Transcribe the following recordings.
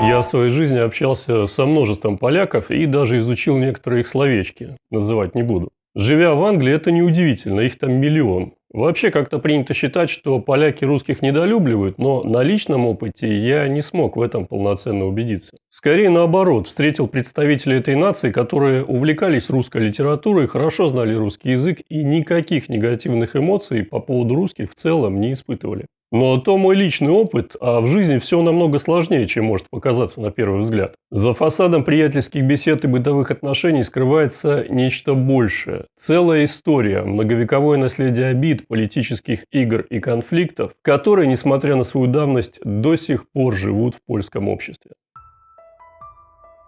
Я в своей жизни общался со множеством поляков и даже изучил некоторые их словечки, называть не буду. Живя в Англии, это неудивительно, их там миллион. Вообще как-то принято считать, что поляки русских недолюбливают, но на личном опыте я не смог в этом полноценно убедиться. Скорее наоборот, встретил представителей этой нации, которые увлекались русской литературой, хорошо знали русский язык и никаких негативных эмоций по поводу русских в целом не испытывали. Но то мой личный опыт, а в жизни все намного сложнее, чем может показаться на первый взгляд. За фасадом приятельских бесед и бытовых отношений скрывается нечто большее. Целая история, многовековое наследие обид, политических игр и конфликтов, которые, несмотря на свою давность, до сих пор живут в польском обществе.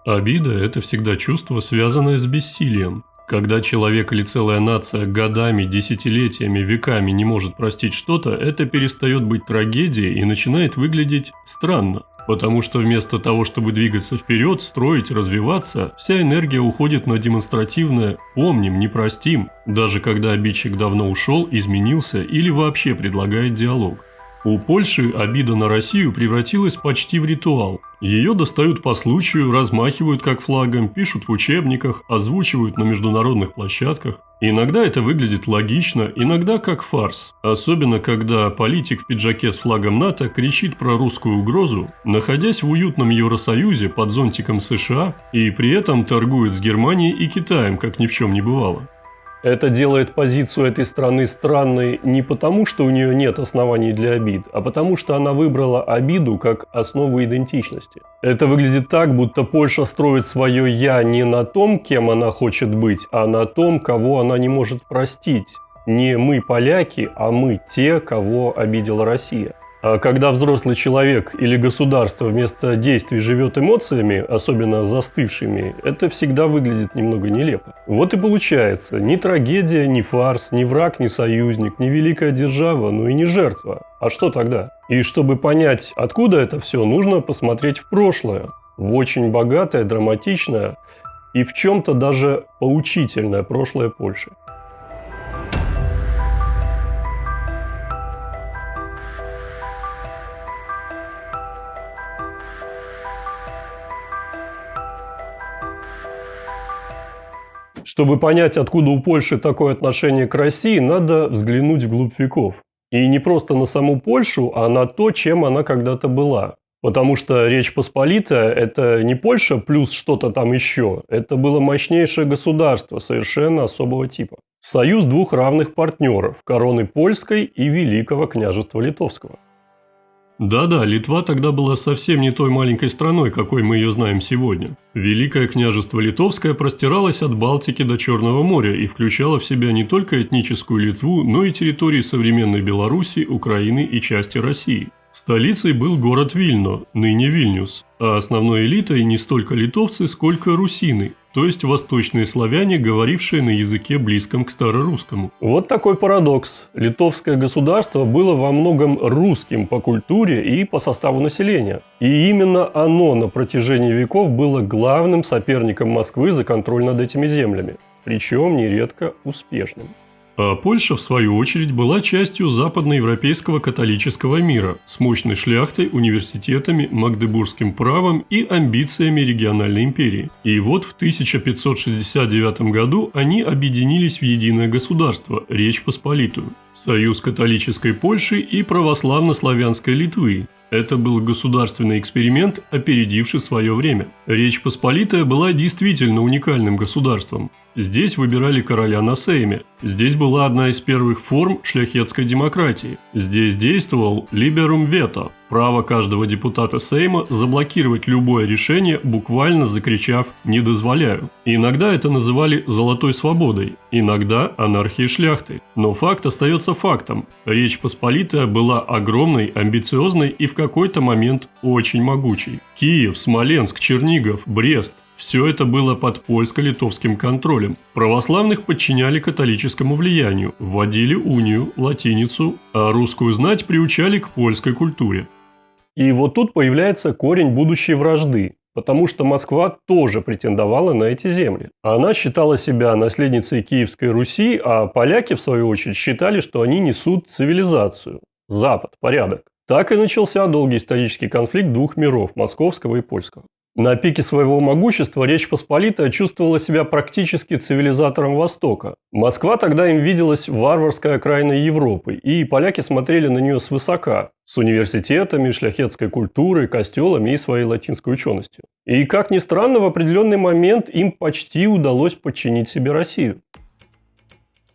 Обида – это всегда чувство, связанное с бессилием. Когда человек или целая нация годами, десятилетиями, веками не может простить что-то, это перестает быть трагедией и начинает выглядеть странно. Потому что вместо того, чтобы двигаться вперед, строить, развиваться, вся энергия уходит на демонстративное «помним, не простим», даже когда обидчик давно ушел, изменился или вообще предлагает диалог. У Польши обида на Россию превратилась почти в ритуал. Ее достают по случаю, размахивают как флагом, пишут в учебниках, озвучивают на международных площадках. Иногда это выглядит логично, иногда как фарс. Особенно, когда политик в пиджаке с флагом НАТО кричит про русскую угрозу, находясь в уютном Евросоюзе под зонтиком США и при этом торгует с Германией и Китаем, как ни в чем не бывало. Это делает позицию этой страны странной не потому, что у нее нет оснований для обид, а потому, что она выбрала обиду как основу идентичности. Это выглядит так, будто Польша строит свое «я» не на том, кем она хочет быть, а на том, кого она не может простить. Не мы поляки, а мы те, кого обидела Россия. А когда взрослый человек или государство вместо действий живет эмоциями, особенно застывшими, это всегда выглядит немного нелепо. Вот и получается, ни трагедия, ни фарс, ни враг, ни союзник, ни великая держава, но и не жертва. А что тогда? И чтобы понять, откуда это все, нужно посмотреть в прошлое, в очень богатое, драматичное и в чем-то даже поучительное прошлое Польши. Чтобы понять, откуда у Польши такое отношение к России, надо взглянуть вглубь веков. И не просто на саму Польшу, а на то, чем она когда-то была. Потому что Речь Посполитая – это не Польша плюс что-то там еще. Это было мощнейшее государство совершенно особого типа. Союз двух равных партнеров – короны польской и Великого княжества Литовского. Да-да, Литва тогда была совсем не той маленькой страной, какой мы ее знаем сегодня. Великое княжество Литовское простиралось от Балтики до Черного моря и включало в себя не только этническую Литву, но и территории современной Беларуси, Украины и части России. Столицей был город Вильно, ныне Вильнюс, а основной элитой не столько литовцы, сколько русины, то есть восточные славяне, говорившие на языке близком к старорусскому. Вот такой парадокс. Литовское государство было во многом русским по культуре и по составу населения. И именно оно на протяжении веков было главным соперником Москвы за контроль над этими землями, причем нередко успешным. А Польша, в свою очередь, была частью западноевропейского католического мира с мощной шляхтой, университетами, магдебургским правом и амбициями региональной империи. И вот в 1569 году они объединились в единое государство – Речь Посполитую, союз католической Польши и православно-славянской Литвы. Это был государственный эксперимент, опередивший свое время. Речь Посполитая была действительно уникальным государством. Здесь выбирали короля на сейме. Здесь была одна из первых форм шляхетской демократии. Здесь действовал liberum veto – право каждого депутата сейма заблокировать любое решение, буквально закричав «не дозволяю». Иногда это называли «золотой свободой», иногда анархией шляхты. Но факт остается фактом. Речь Посполитая была огромной, амбициозной и в какой-то момент очень могучей. Киев, Смоленск, Чернигов, Брест – все это было под польско-литовским контролем. Православных подчиняли католическому влиянию, вводили унию, латиницу, а русскую знать приучали к польской культуре. И вот тут появляется корень будущей вражды, потому что Москва тоже претендовала на эти земли. Она считала себя наследницей Киевской Руси, а поляки, в свою очередь, считали, что они несут цивилизацию, Запад, порядок. Так и начался долгий исторический конфликт двух миров – московского и польского. На пике своего могущества Речь Посполитая чувствовала себя практически цивилизатором Востока. Москва тогда им виделась варварской окраиной Европы, и поляки смотрели на нее свысока, с университетами, шляхетской культурой, костелами и своей латинской ученостью. И, как ни странно, в определенный момент им почти удалось подчинить себе Россию.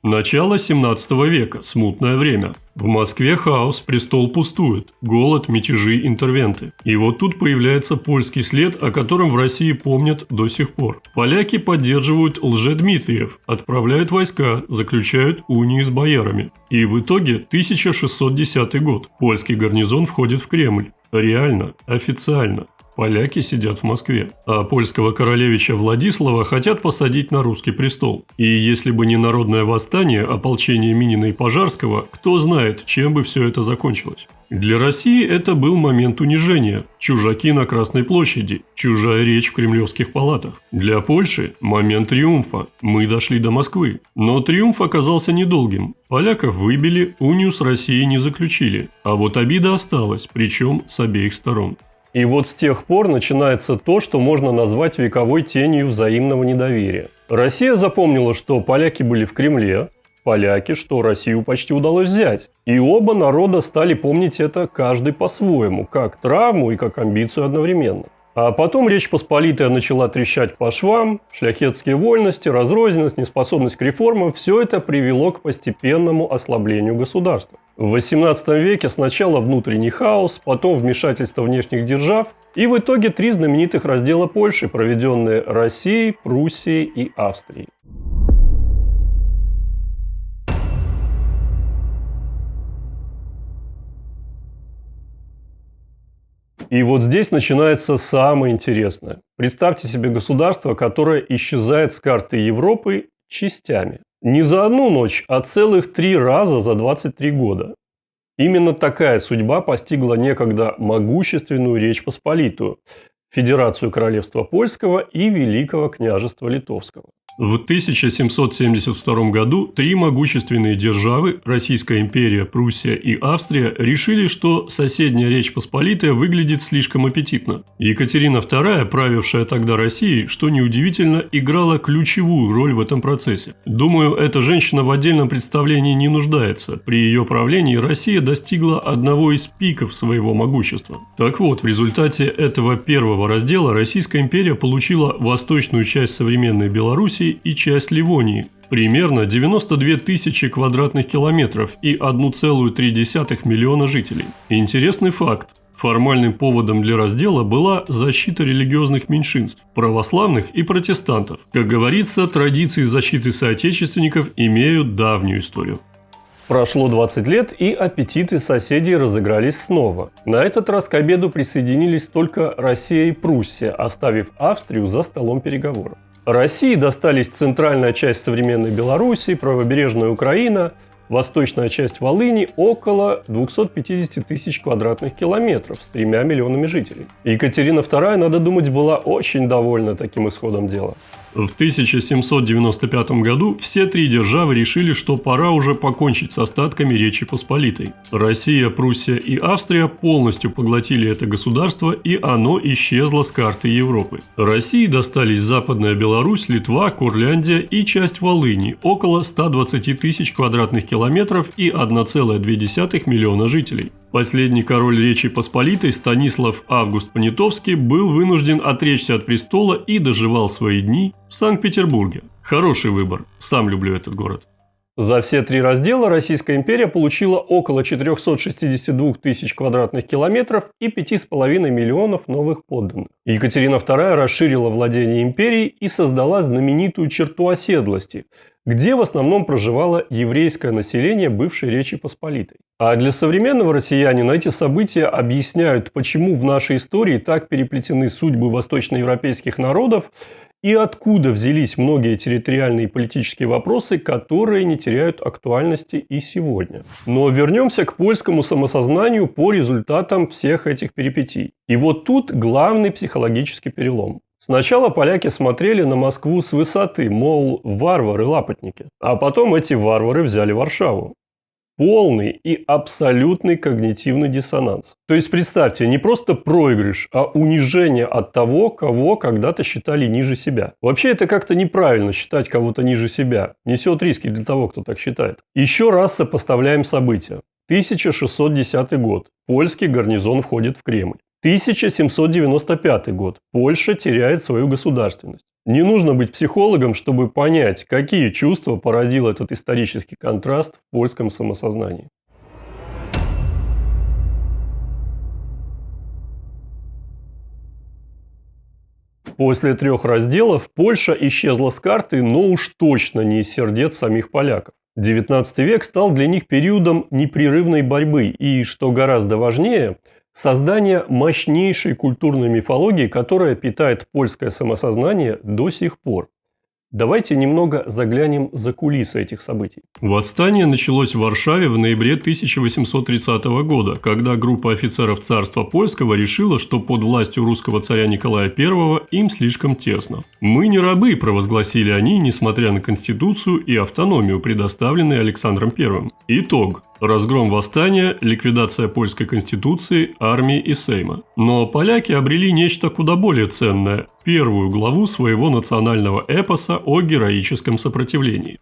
Начало 17 века. Смутное время. В Москве хаос, престол пустует. Голод, мятежи, интервенты. И вот тут появляется польский след, о котором в России помнят до сих пор. Поляки поддерживают Лжедмитриев, отправляют войска, заключают унии с боярами. И в итоге 1610 год. Польский гарнизон входит в Кремль. Реально, официально. Поляки сидят в Москве, а польского королевича Владислава хотят посадить на русский престол. И если бы не народное восстание, ополчение Минина и Пожарского, кто знает, чем бы все это закончилось. Для России это был момент унижения, чужаки на Красной площади, чужая речь в кремлевских палатах. Для Польши – момент триумфа, мы дошли до Москвы. Но триумф оказался недолгим. Поляков выбили, унию с Россией не заключили, а вот обида осталась, причем с обеих сторон. И вот с тех пор начинается то, что можно назвать вековой тенью взаимного недоверия. Россия запомнила, что поляки были в Кремле, поляки, что Россию почти удалось взять. И оба народа стали помнить это каждый по-своему, как травму и как амбицию одновременно. А потом Речь Посполитая начала трещать по швам, шляхетские вольности, разрозненность, неспособность к реформам – все это привело к постепенному ослаблению государства. В XVIII веке сначала внутренний хаос, потом вмешательство внешних держав и в итоге 3 знаменитых раздела Польши, проведенные Россией, Пруссией и Австрией. И вот здесь начинается самое интересное. Представьте себе государство, которое исчезает с карты Европы частями. Не за одну ночь, а целых 3 раза за 23 года. Именно такая судьба постигла некогда могущественную Речь Посполитую, Федерацию Королевства Польского и Великого княжества Литовского. В 1772 году 3 могущественные державы – Российская империя, Пруссия и Австрия – решили, что соседняя Речь Посполитая выглядит слишком аппетитно. Екатерина II, правившая тогда Россией, что неудивительно, играла ключевую роль в этом процессе. Думаю, эта женщина в отдельном представлении не нуждается. При ее правлении Россия достигла одного из пиков своего могущества. Так вот, в результате этого первого раздела Российская империя получила восточную часть современной Белоруссии и часть Ливонии, примерно 92 тысячи квадратных километров и 1,3 миллиона жителей. Интересный факт. Формальным поводом для раздела была защита религиозных меньшинств, православных и протестантов. Как говорится, традиции защиты соотечественников имеют давнюю историю. Прошло 20 лет, и аппетиты соседей разыгрались снова. На этот раз к обеду присоединились только Россия и Пруссия, оставив Австрию за столом переговоров. России достались центральная часть современной Белоруссии, правобережная Украина, восточная часть Волыни около 250 тысяч квадратных километров с 3 миллионами жителей. Екатерина II, надо думать, была очень довольна таким исходом дела. В 1795 году все 3 державы решили, что пора уже покончить с остатками Речи Посполитой. Россия, Пруссия и Австрия полностью поглотили это государство, и оно исчезло с карты Европы. России достались Западная Беларусь, Литва, Курляндия и часть Волыни, около 120 тысяч квадратных километров и 1,2 миллиона жителей. Последний король Речи Посполитой Станислав Август Понятовский был вынужден отречься от престола и доживал свои дни в Санкт-Петербурге. Хороший выбор, сам люблю этот город. За все 3 раздела Российская империя получила около 462 тысяч квадратных километров и 5,5 миллионов новых подданных. Екатерина II расширила владение империей и создала знаменитую черту оседлости, где в основном проживало еврейское население бывшей Речи Посполитой. А для современного россиянина эти события объясняют, почему в нашей истории так переплетены судьбы восточноевропейских народов и откуда взялись многие территориальные и политические вопросы, которые не теряют актуальности и сегодня. Но вернемся к польскому самосознанию по результатам всех этих перипетий. И вот тут главный психологический перелом. Сначала поляки смотрели на Москву с высоты, мол, варвары-лапотники. А потом эти варвары взяли Варшаву. Полный и абсолютный когнитивный диссонанс. То есть, представьте, не просто проигрыш, а унижение от того, кого когда-то считали ниже себя. Вообще, это как-то неправильно считать кого-то ниже себя. Несет риски для того, кто так считает. Еще раз сопоставляем события. 1610 год. Польский гарнизон входит в Кремль. 1795 год. Польша теряет свою государственность. Не нужно быть психологом, чтобы понять, какие чувства породил этот исторический контраст в польском самосознании. После 3 разделов Польша исчезла с карты, но уж точно не из сердец самих поляков. XIX век стал для них периодом непрерывной борьбы и, что гораздо важнее, создание мощнейшей культурной мифологии, которая питает польское самосознание до сих пор. Давайте немного заглянем за кулисы этих событий. Восстание началось в Варшаве в ноябре 1830 года, когда группа офицеров царства польского решила, что под властью русского царя Николая I им слишком тесно. «Мы не рабы», – провозгласили они, несмотря на конституцию и автономию, предоставленные Александром I. Итог. Разгром восстания, ликвидация польской конституции, армии и сейма. Но поляки обрели нечто куда более ценное – первую главу своего национального эпоса о героическом сопротивлении.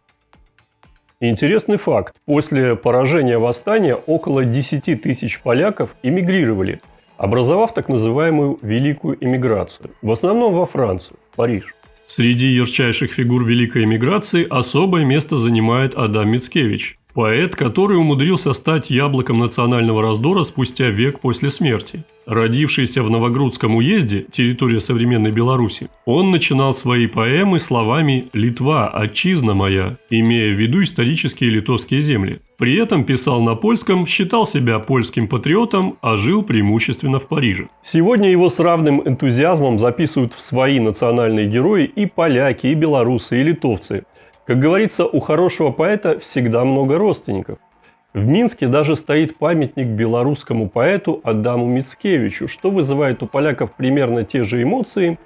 Интересный факт. После поражения восстания около 10 тысяч поляков эмигрировали, образовав так называемую Великую эмиграцию. В основном во Францию, в Париж. Среди ярчайших фигур великой эмиграции особое место занимает Адам Мицкевич. Поэт, который умудрился стать яблоком национального раздора спустя век после смерти. Родившийся в Новогрудском уезде, территория современной Беларуси, он начинал свои поэмы словами «Литва, отчизна моя», имея в виду исторические литовские земли. При этом писал на польском, считал себя польским патриотом, а жил преимущественно в Париже. Сегодня его с равным энтузиазмом записывают в свои национальные герои и поляки, и белорусы, и литовцы. Как говорится, у хорошего поэта всегда много родственников. В Минске даже стоит памятник белорусскому поэту Адаму Мицкевичу, что вызывает у поляков примерно те же эмоции,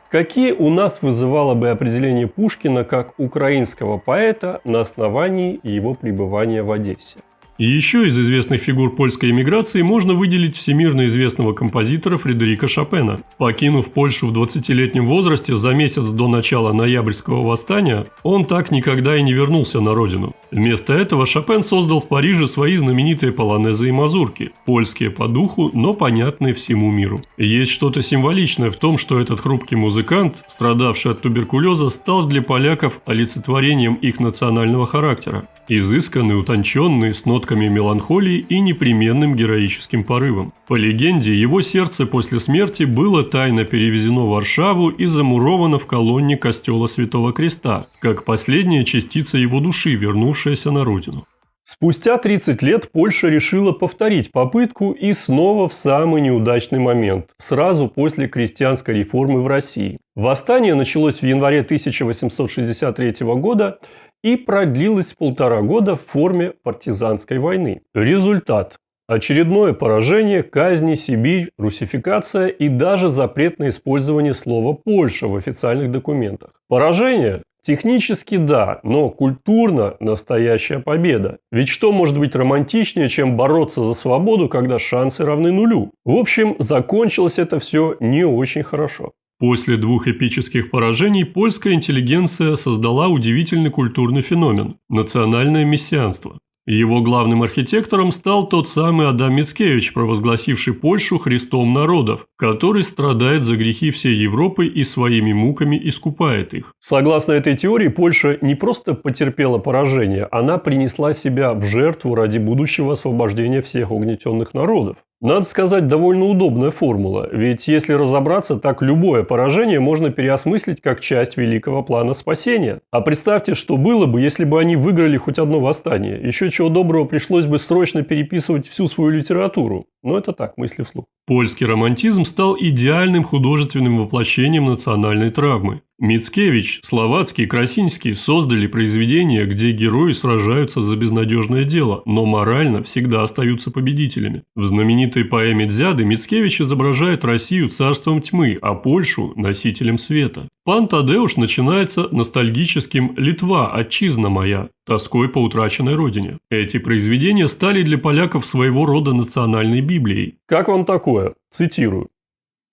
какие у нас вызывало бы определение Пушкина как украинского поэта на основании его пребывания в Одессе. И еще из известных фигур польской эмиграции можно выделить всемирно известного композитора Фредерика Шопена. Покинув Польшу в 20-летнем возрасте за месяц до начала ноябрьского восстания, он так никогда и не вернулся на родину. Вместо этого Шопен создал в Париже свои знаменитые полонезы и мазурки, польские по духу, но понятные всему миру. Есть что-то символичное в том, что этот хрупкий музыкант, страдавший от туберкулеза, стал для поляков олицетворением их национального характера. Изысканный, утонченный, с нотками меланхолии и непременным героическим порывом. По легенде, его сердце после смерти было тайно перевезено в Варшаву и замуровано в колонне костела Святого Креста, как последняя частица его души, вернувшаяся на родину. Спустя 30 лет Польша решила повторить попытку и снова в самый неудачный момент, сразу после крестьянской реформы в России. Восстание началось в январе 1863 года и продлилось 1,5 года в форме партизанской войны. Результат – очередное поражение, казни, Сибирь, русификация и даже запрет на использование слова «Польша» в официальных документах. Поражение? Технически да, но культурно настоящая победа. Ведь что может быть романтичнее, чем бороться за свободу, когда шансы равны нулю? В общем, закончилось это все не очень хорошо. После 2 эпических поражений польская интеллигенция создала удивительный культурный феномен – национальное мессианство. Его главным архитектором стал тот самый Адам Мицкевич, провозгласивший Польшу Христом народов, который страдает за грехи всей Европы и своими муками искупает их. Согласно этой теории, Польша не просто потерпела поражение, она принесла себя в жертву ради будущего освобождения всех угнетенных народов. Надо сказать, довольно удобная формула, ведь если разобраться, так любое поражение можно переосмыслить как часть великого плана спасения. А представьте, что было бы, если бы они выиграли хоть одно восстание. Еще чего доброго, пришлось бы срочно переписывать всю свою литературу. Но это так, мысли вслух. Польский романтизм стал идеальным художественным воплощением национальной травмы. Мицкевич, Словацкий, Красинский создали произведения, где герои сражаются за безнадежное дело, но морально всегда остаются победителями. В знаменитой поэме «Дзяды» Мицкевич изображает Россию царством тьмы, а Польшу – носителем света. Пан Тадеуш начинается ностальгическим «Литва, отчизна моя», тоской по утраченной родине. Эти произведения стали для поляков своего рода национальной Библией. Как вам такое? Цитирую.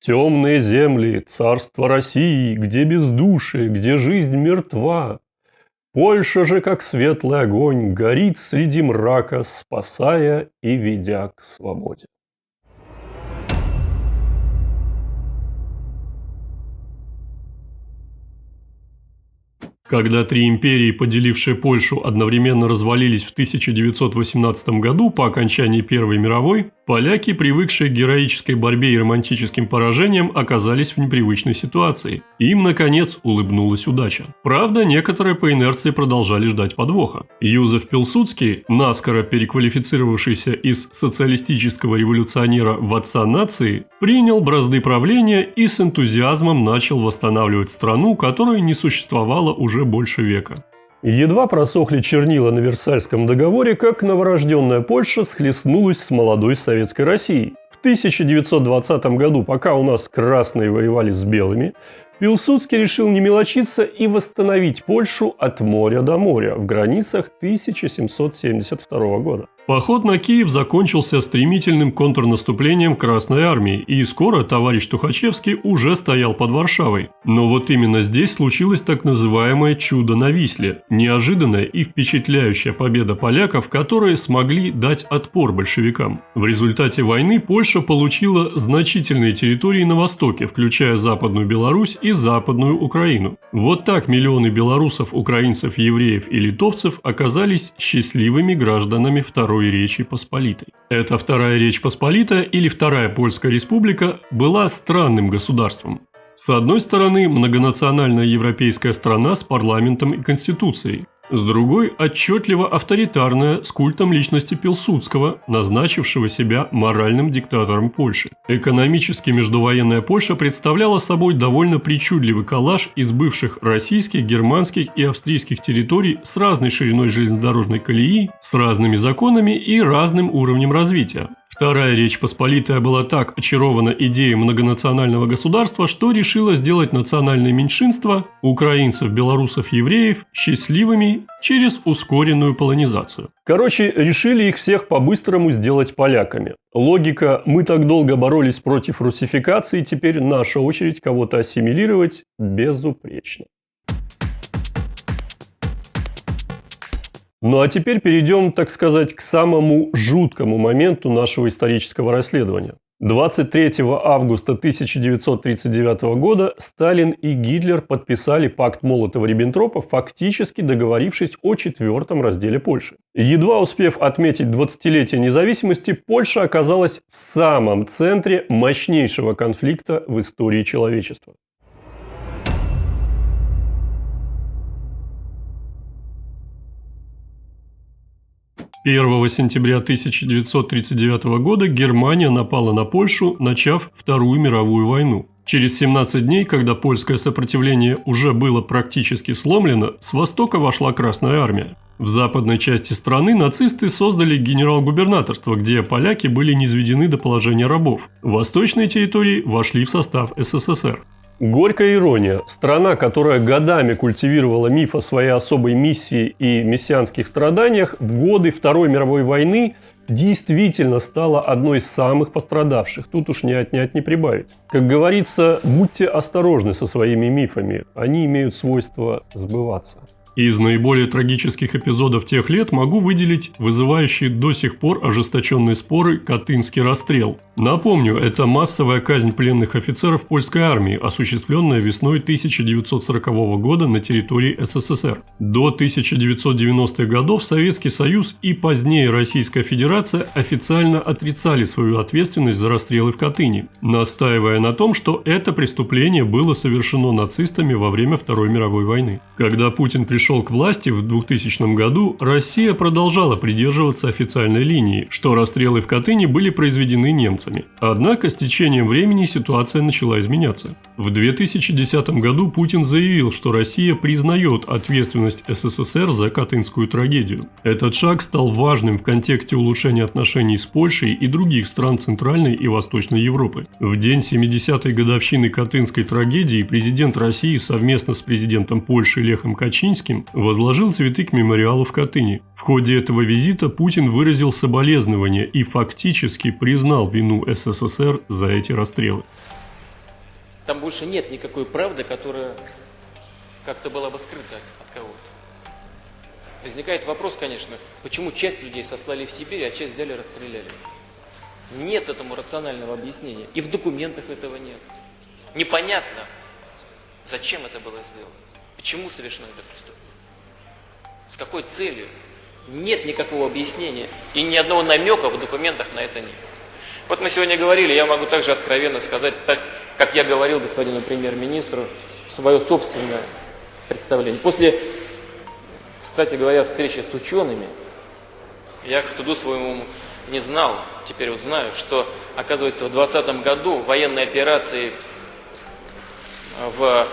«Темные земли, царство России, где бездушие, где жизнь мертва. Польша же, как светлый огонь, горит среди мрака, спасая и ведя к свободе». Когда три империи, поделившие Польшу, одновременно развалились в 1918 году по окончании Первой мировой, поляки, привыкшие к героической борьбе и романтическим поражениям, оказались в непривычной ситуации. Им, наконец, улыбнулась удача. Правда, некоторые по инерции продолжали ждать подвоха. Юзеф Пилсудский, наскоро переквалифицировавшийся из социалистического революционера в отца нации, принял бразды правления и с энтузиазмом начал восстанавливать страну, которая не существовала уже больше века. Едва просохли чернила на Версальском договоре, как новорожденная Польша схлестнулась с молодой советской Россией. В 1920 году, пока у нас красные воевали с белыми, Пилсудский решил не мелочиться и восстановить Польшу от моря до моря в границах 1772 года. Поход на Киев закончился стремительным контрнаступлением Красной Армии, и скоро товарищ Тухачевский уже стоял под Варшавой. Но вот именно здесь случилось так называемое «чудо на Висле» – неожиданная и впечатляющая победа поляков, которые смогли дать отпор большевикам. В результате войны Польша получила значительные территории на востоке, включая Западную Беларусь и Западную Украину. Вот так миллионы белорусов, украинцев, евреев и литовцев оказались счастливыми гражданами Второй Речи Посполитой. Эта Вторая Речь Посполитая или Вторая Польская Республика была странным государством. С одной стороны, многонациональная европейская страна с парламентом и конституцией. С другой – отчетливо авторитарная, с культом личности Пилсудского, назначившего себя моральным диктатором Польши. Экономически междувоенная Польша представляла собой довольно причудливый коллаж из бывших российских, германских и австрийских территорий с разной шириной железнодорожной колеи, с разными законами и разным уровнем развития. Вторая Речь Посполитая была так очарована идеей многонационального государства, что решила сделать национальные меньшинства – украинцев, белорусов, евреев – счастливыми через ускоренную полонизацию. Короче, решили их всех по-быстрому сделать поляками. Логика «мы так долго боролись против русификации, теперь наша очередь кого-то ассимилировать» безупречна. Ну а теперь перейдем, так сказать, к самому жуткому моменту нашего исторического расследования. 23 августа 1939 года Сталин и Гитлер подписали пакт Молотова-Риббентропа, фактически договорившись о четвертом разделе Польши. Едва успев отметить 20-летие независимости, Польша оказалась в самом центре мощнейшего конфликта в истории человечества. 1 сентября 1939 года Германия напала на Польшу, начав Вторую мировую войну. Через 17 дней, когда польское сопротивление уже было практически сломлено, с востока вошла Красная армия. В западной части страны нацисты создали генерал-губернаторство, где поляки были низведены до положения рабов. Восточные территории вошли в состав СССР. Горькая ирония. Страна, которая годами культивировала миф о своей особой миссии и мессианских страданиях, в годы Второй мировой войны действительно стала одной из самых пострадавших. Тут уж ни отнять, ни прибавить. Как говорится, будьте осторожны со своими мифами. Они имеют свойство сбываться. Из наиболее трагических эпизодов тех лет могу выделить вызывающие до сих пор ожесточенные споры Катынский расстрел. Напомню, это массовая казнь пленных офицеров польской армии, осуществленная весной 1940 года на территории СССР. До 1990-х годов Советский Союз и позднее Российская Федерация официально отрицали свою ответственность за расстрелы в Катыни, настаивая на том, что это преступление было совершено нацистами во время Второй мировой войны. Когда Путин пришел пришел к власти в 2000 году, Россия продолжала придерживаться официальной линии, что расстрелы в Катыни были произведены немцами. Однако с течением времени ситуация начала изменяться. В 2010 году Путин заявил, что Россия признает ответственность СССР за Катынскую трагедию. Этот шаг стал важным в контексте улучшения отношений с Польшей и других стран Центральной и Восточной Европы. В день 70-й годовщины Катынской трагедии президент России совместно с президентом Польши Лехом Качинским возложил цветы к мемориалу в Катыни. В ходе этого визита Путин выразил соболезнования и фактически признал вину СССР за эти расстрелы. Там больше нет никакой правды, которая как-то была бы скрыта от кого-то. Возникает вопрос, конечно, почему часть людей сослали в Сибирь, а часть взяли и расстреляли. Нет этому рационального объяснения. И в документах этого нет. Непонятно, зачем это было сделано. Почему совершено это преступление. С какой целью. Нет никакого объяснения. И ни одного намека в документах на это нет. Вот мы сегодня говорили, я могу также откровенно сказать, так как я говорил господину премьер-министру, свое собственное представление. После, кстати говоря, встречи с учеными, я к стыду своему не знал, теперь вот знаю, что, оказывается, в 2020 году военной операции в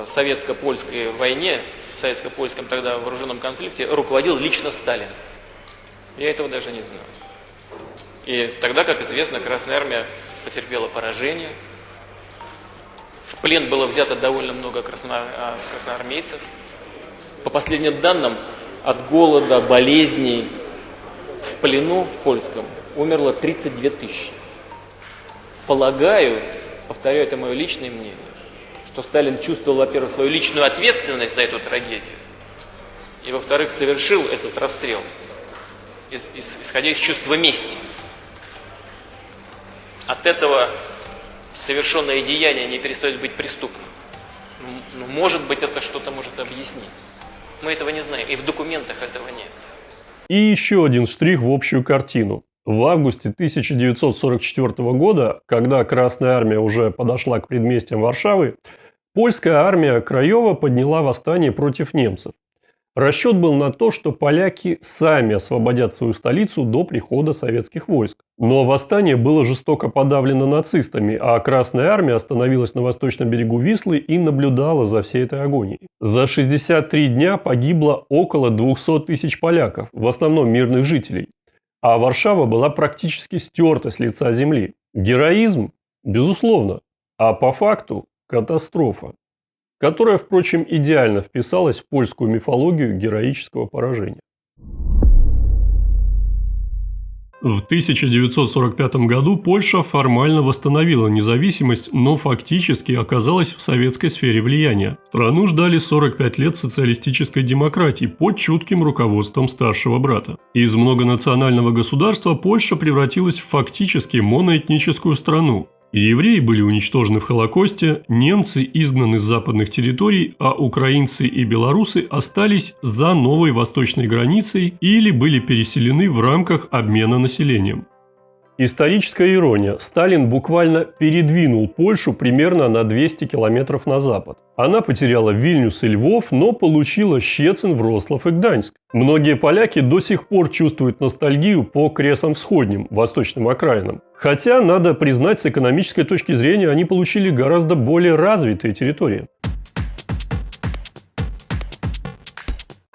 советско-польской войне, в советско-польском тогда вооруженном конфликте руководил лично Сталин. Я этого даже не знал. И тогда, как известно, Красная Армия потерпела поражение. В плен было взято довольно много красноармейцев. По последним данным, от голода, болезней в плену в польском умерло 32 тысячи. Полагаю, повторяю, это мое личное мнение, что Сталин чувствовал, во-первых, свою личную ответственность за эту трагедию, и, во-вторых, совершил этот расстрел, исходя из чувства мести. От этого совершенное деяние не перестает быть преступным. Ну, может быть, это что-то может объяснить. Мы этого не знаем, и в документах этого нет. И еще один штрих в общую картину. В августе 1944 года, когда Красная Армия уже подошла к предместьям Варшавы, польская армия Краева подняла восстание против немцев. Расчет был на то, что поляки сами освободят свою столицу до прихода советских войск. Но восстание было жестоко подавлено нацистами, а Красная Армия остановилась на восточном берегу Вислы и наблюдала за всей этой агонией. За 63 дня погибло около 200 тысяч поляков, в основном мирных жителей. А Варшава была практически стерта с лица земли. Героизм? Безусловно. А по факту катастрофа, которая, впрочем, идеально вписалась в польскую мифологию героического поражения. В 1945 году Польша формально восстановила независимость, но фактически оказалась в советской сфере влияния. Страну ждали 45 лет социалистической демократии под чутким руководством старшего брата. Из многонационального государства Польша превратилась в фактически моноэтническую страну. Евреи были уничтожены в Холокосте, немцы изгнаны с западных территорий, а украинцы и белорусы остались за новой восточной границей или были переселены в рамках обмена населением. Историческая ирония. Сталин буквально передвинул Польшу примерно на 200 километров на запад. Она потеряла Вильнюс и Львов, но получила Щецин, Вроцлав и Гданьск. Многие поляки до сих пор чувствуют ностальгию по Кресам Всходним, восточным окраинам. Хотя, надо признать, с экономической точки зрения они получили гораздо более развитые территории.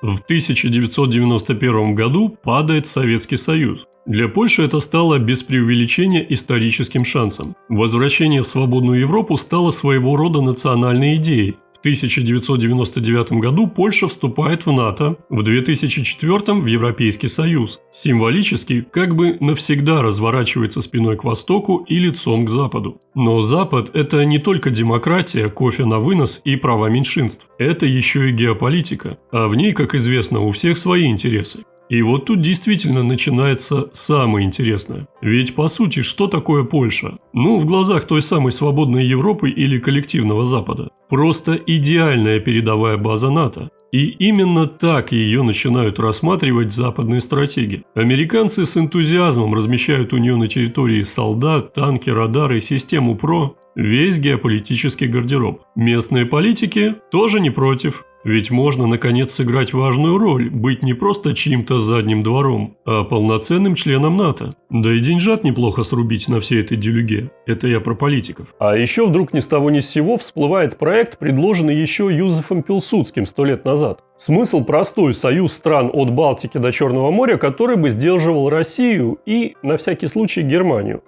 В 1991 году падает Советский Союз. Для Польши это стало без преувеличения историческим шансом. Возвращение в свободную Европу стало своего рода национальной идеей. В 1999 году Польша вступает в НАТО, в 2004 в Европейский Союз. Символически как бы навсегда разворачивается спиной к Востоку и лицом к Западу. Но Запад – это не только демократия, кофе на вынос и права меньшинств. Это еще и геополитика. А в ней, как известно, у всех свои интересы. И вот тут действительно начинается самое интересное. Ведь по сути, что такое Польша? Ну, в глазах той самой свободной Европы или коллективного Запада. Просто идеальная передовая база НАТО. И именно так ее начинают рассматривать западные стратеги. Американцы с энтузиазмом размещают у нее на территории солдат, танки, радары, систему ПРО, весь геополитический гардероб. Местные политики тоже не против. Ведь можно, наконец, сыграть важную роль, быть не просто чьим-то задним двором, а полноценным членом НАТО. Да и деньжат неплохо срубить на всей этой делюге. Это я про политиков. А еще вдруг ни с того ни с сего всплывает проект, предложенный еще Юзефом Пилсудским 100 лет назад. Смысл простой: союз стран от Балтики до Черного моря, который бы сдерживал Россию и, на всякий случай, Германию.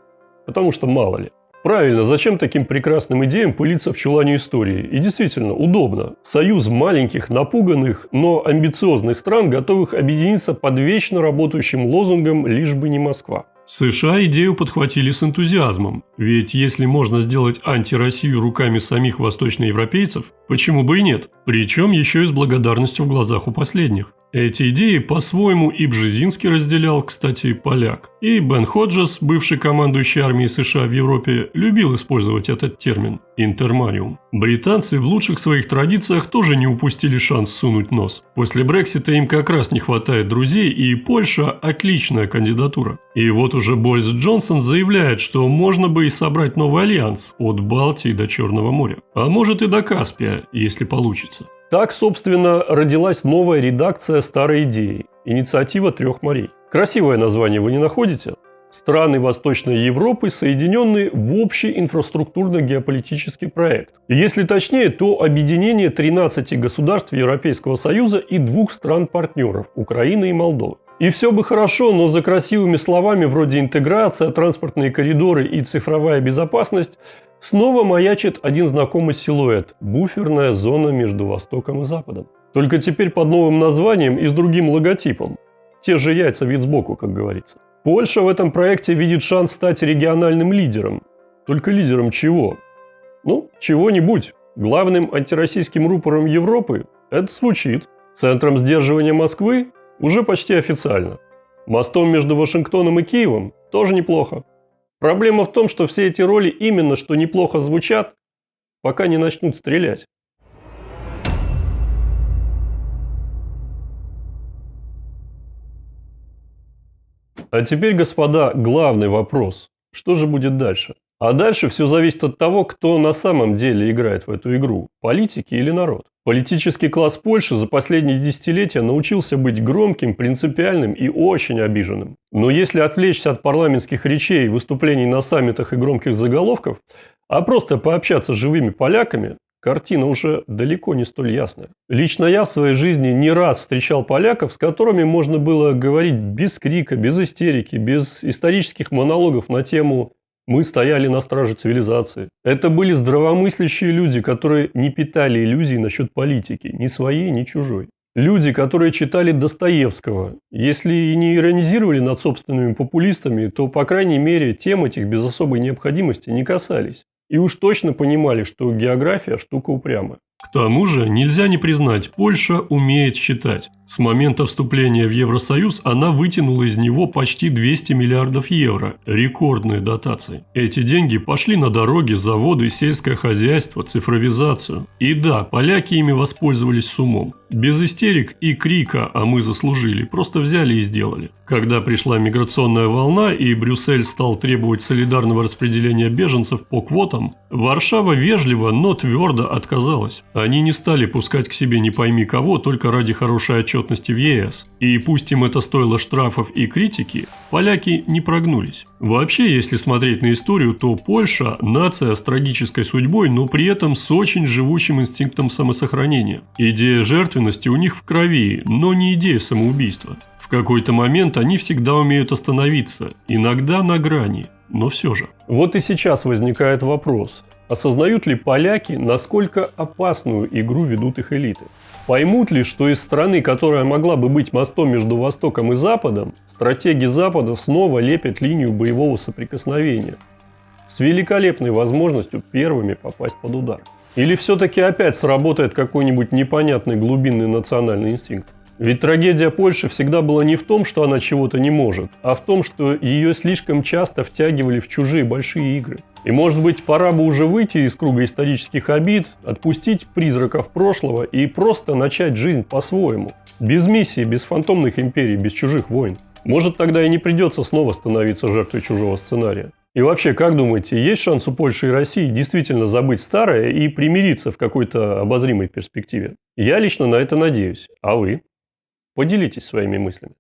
Потому что мало ли. Правильно, зачем таким прекрасным идеям пылиться в чулане истории? И действительно, удобно. Союз маленьких, напуганных, но амбициозных стран, готовых объединиться под вечно работающим лозунгом «лишь бы не Москва». США идею подхватили с энтузиазмом, ведь если можно сделать антироссию руками самих восточноевропейцев, почему бы и нет? Причем еще и с благодарностью в глазах у последних. Эти идеи по-своему и Бжезинский разделял, кстати, поляк. И Бен Ходжес, бывший командующий армией США в Европе, любил использовать этот термин – интермариум. Британцы в лучших своих традициях тоже не упустили шанс сунуть нос. После Брексита им как раз не хватает друзей, и Польша – отличная кандидатура. И вот уже Борис Джонсон заявляет, что можно бы и собрать новый альянс от Балтии до Черного моря. А может и до Каспия, если получится. Так, собственно, родилась новая редакция старой идеи – «Инициатива трех морей». Красивое название вы не находите? Страны Восточной Европы, соединенные в общий инфраструктурно-геополитический проект. Если точнее, то объединение 13 государств Европейского Союза и 2 стран-партнеров – Украины и Молдовы. И все бы хорошо, но за красивыми словами вроде интеграция, транспортные коридоры и цифровая безопасность снова маячит один знакомый силуэт – буферная зона между Востоком и Западом. Только теперь под новым названием и с другим логотипом. Те же яйца вид сбоку, как говорится. Польша в этом проекте видит шанс стать региональным лидером. Только лидером чего? Ну, чего-нибудь. Главным антироссийским рупором Европы это звучит. Центром сдерживания Москвы уже почти официально. Мостом между Вашингтоном и Киевом тоже неплохо. Проблема в том, что все эти роли именно что неплохо звучат, пока не начнут стрелять. А теперь, господа, главный вопрос. Что же будет дальше? А дальше все зависит от того, кто на самом деле играет в эту игру – политики или народ. Политический класс Польши за последние десятилетия научился быть громким, принципиальным и очень обиженным. Но если отвлечься от парламентских речей, выступлений на саммитах и громких заголовков, а просто пообщаться с живыми поляками, картина уже далеко не столь ясная. Лично я в своей жизни не раз встречал поляков, с которыми можно было говорить без крика, без истерики, без исторических монологов на тему «мы стояли на страже цивилизации». Это были здравомыслящие люди, которые не питали иллюзий насчет политики, ни своей, ни чужой. Люди, которые читали Достоевского. Если и не иронизировали над собственными популистами, то, по крайней мере, тем этих без особой необходимости не касались. И уж точно понимали, что география – штука упрямая. К тому же, нельзя не признать, Польша умеет считать. С момента вступления в Евросоюз она вытянула из него почти 200 миллиардов евро. Рекордные дотации. Эти деньги пошли на дороги, заводы, сельское хозяйство, цифровизацию. И да, поляки ими воспользовались с умом. Без истерик и крика «а мы заслужили», просто взяли и сделали. Когда пришла миграционная волна и Брюссель стал требовать солидарного распределения беженцев по квотам, Варшава вежливо, но твердо отказалась. Они не стали пускать к себе не пойми кого только ради хорошей отчетности в ЕС. И пусть им это стоило штрафов и критики, поляки не прогнулись. Вообще, если смотреть на историю, то Польша – нация с трагической судьбой, но при этом с очень живущим инстинктом самосохранения. Идея жертвенности у них в крови, но не идея самоубийства. В какой-то момент они всегда умеют остановиться, иногда на грани, но все же. Вот и сейчас возникает вопрос. Осознают ли поляки, насколько опасную игру ведут их элиты? Поймут ли, что из страны, которая могла бы быть мостом между Востоком и Западом, стратеги Запада снова лепят линию боевого соприкосновения с великолепной возможностью первыми попасть под удар? Или все-таки опять сработает какой-нибудь непонятный глубинный национальный инстинкт? Ведь трагедия Польши всегда была не в том, что она чего-то не может, а в том, что ее слишком часто втягивали в чужие большие игры. И, может быть, пора бы уже выйти из круга исторических обид, отпустить призраков прошлого и просто начать жизнь по-своему. Без миссии, без фантомных империй, без чужих войн. Может, тогда и не придется снова становиться жертвой чужого сценария. И вообще, как думаете, есть шанс у Польши и России действительно забыть старое и примириться в какой-то обозримой перспективе? Я лично на это надеюсь. А вы? Поделитесь своими мыслями.